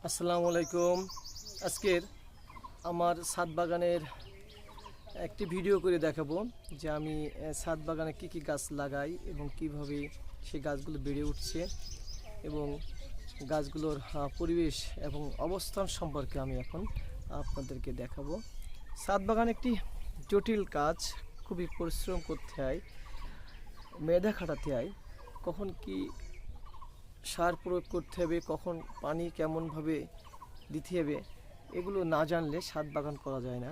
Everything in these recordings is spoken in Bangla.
আসসালামু আলাইকুম। আজকের আমার ছাদ বাগানের একটি ভিডিও করে দেখাবো যে আমি ছাদ বাগানে কি কি গাছ লাগাই এবং কিভাবে সেই গাছগুলো বেড়ে উঠছে এবং গাছগুলোর পরিবেশ এবং অবস্থান সম্পর্কে আমি এখন আপনাদেরকে দেখাবো। ছাদ বাগান একটি জটিল কাজ, খুবই পরিশ্রম করতে হয়, মেধা খাটাতে হয়। কখন কি সার প্রয়োগ করতে হবে, কখন পানি কেমনভাবে দিতে হবে, এগুলো না জানলে ছাদ বাগান করা যায় না।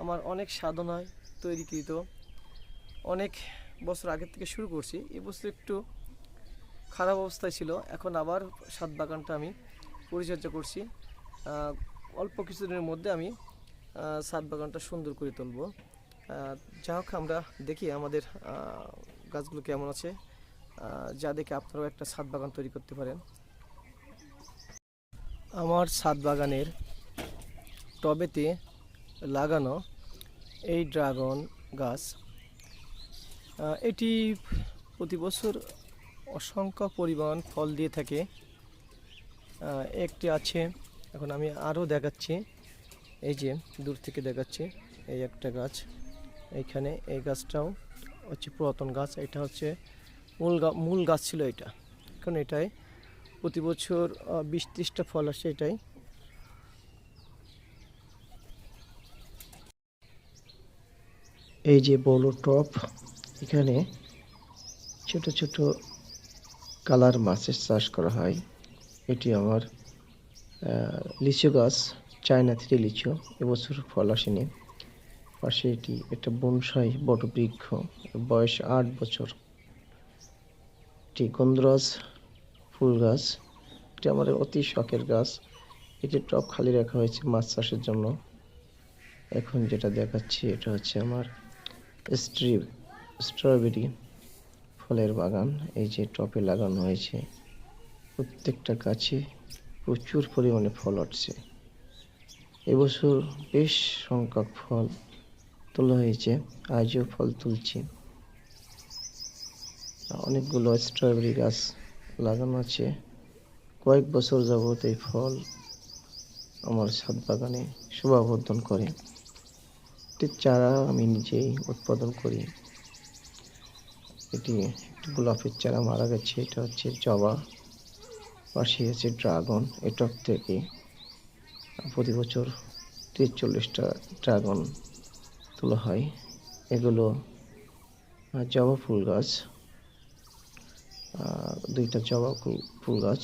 আমার অনেক সাধনায় তৈরিকৃত, অনেক বছর আগের থেকে শুরু করছি। এবছর একটু খারাপ অবস্থায় ছিল, এখন আবার ছাদ বাগানটা আমি পরিচর্যা করছি। অল্প কিছুদিনের মধ্যে আমি ছাদ বাগানটা সুন্দর করে তুলব। যা হোক, আমরা দেখি আমাদের গাছগুলো কেমন আছে, যা দেখে আপনারাও একটা ছাদ বাগান তৈরি করতে পারেন। আমার ছাদ বাগানের টবেতে লাগানো এই ড্রাগন গাছ, এটি প্রতি বছর অসংখ্য পরিমাণ ফল দিয়ে থাকে। একটি আছে, এখন আমি আরও দেখাচ্ছি। এই যে দূর থেকে দেখাচ্ছি, এই একটা গাছ, এইখানে এই গাছটাও হচ্ছে পুরাতন গাছ। এটা হচ্ছে মূল গাছ ছিল এটা। এখন এটাই প্রতি বছর 20-30টা ফল আসে এটাই। এই যে বড় টপ, এখানে ছোট ছোট কালার মাছের চাষ করা হয়। এটি আমার লিচু গাছ, চায়না থ্রি লিচু, এবছর ফল আসেনি। পাশে এটি একটা বনসাই বট বৃক্ষ, বয়স 8 বছর। এটি গন্ধরাজ ফুল গাছ, এটি আমার অতি শখের গাছ। এটি টব খালি রাখা হয়েছে মাছ চাষের জন্য। এখন যেটা দেখাচ্ছি এটা হচ্ছে আমার স্ট্রবেরি ফলের বাগান। এই যে টবে লাগানো হয়েছে, প্রত্যেকটা গাছে প্রচুর পরিমাণে ফল আসছে। এবছর বেশ সংখ্যক ফল তোলা হয়েছে, আজও ফল তুলছি। অনেকগুলো স্ট্রবেরি গাছ লাগানো আছে। কয়েক বছর যাবত এই ফল আমার ছাদ বাগানে শোভাবর্ধন করে। এটির চারা আমি নিজেই উৎপাদন করি। এটি একটি গোলাপের চারা মারা গেছে, এটা হচ্ছে জবা। পাশে আছে ড্রাগন। এটক থেকে প্রতি বছর 30-40টা ড্রাগন তোলা হয়। এগুলো জবা ফুল গাছ, 2টা জবা ফুল গাছ।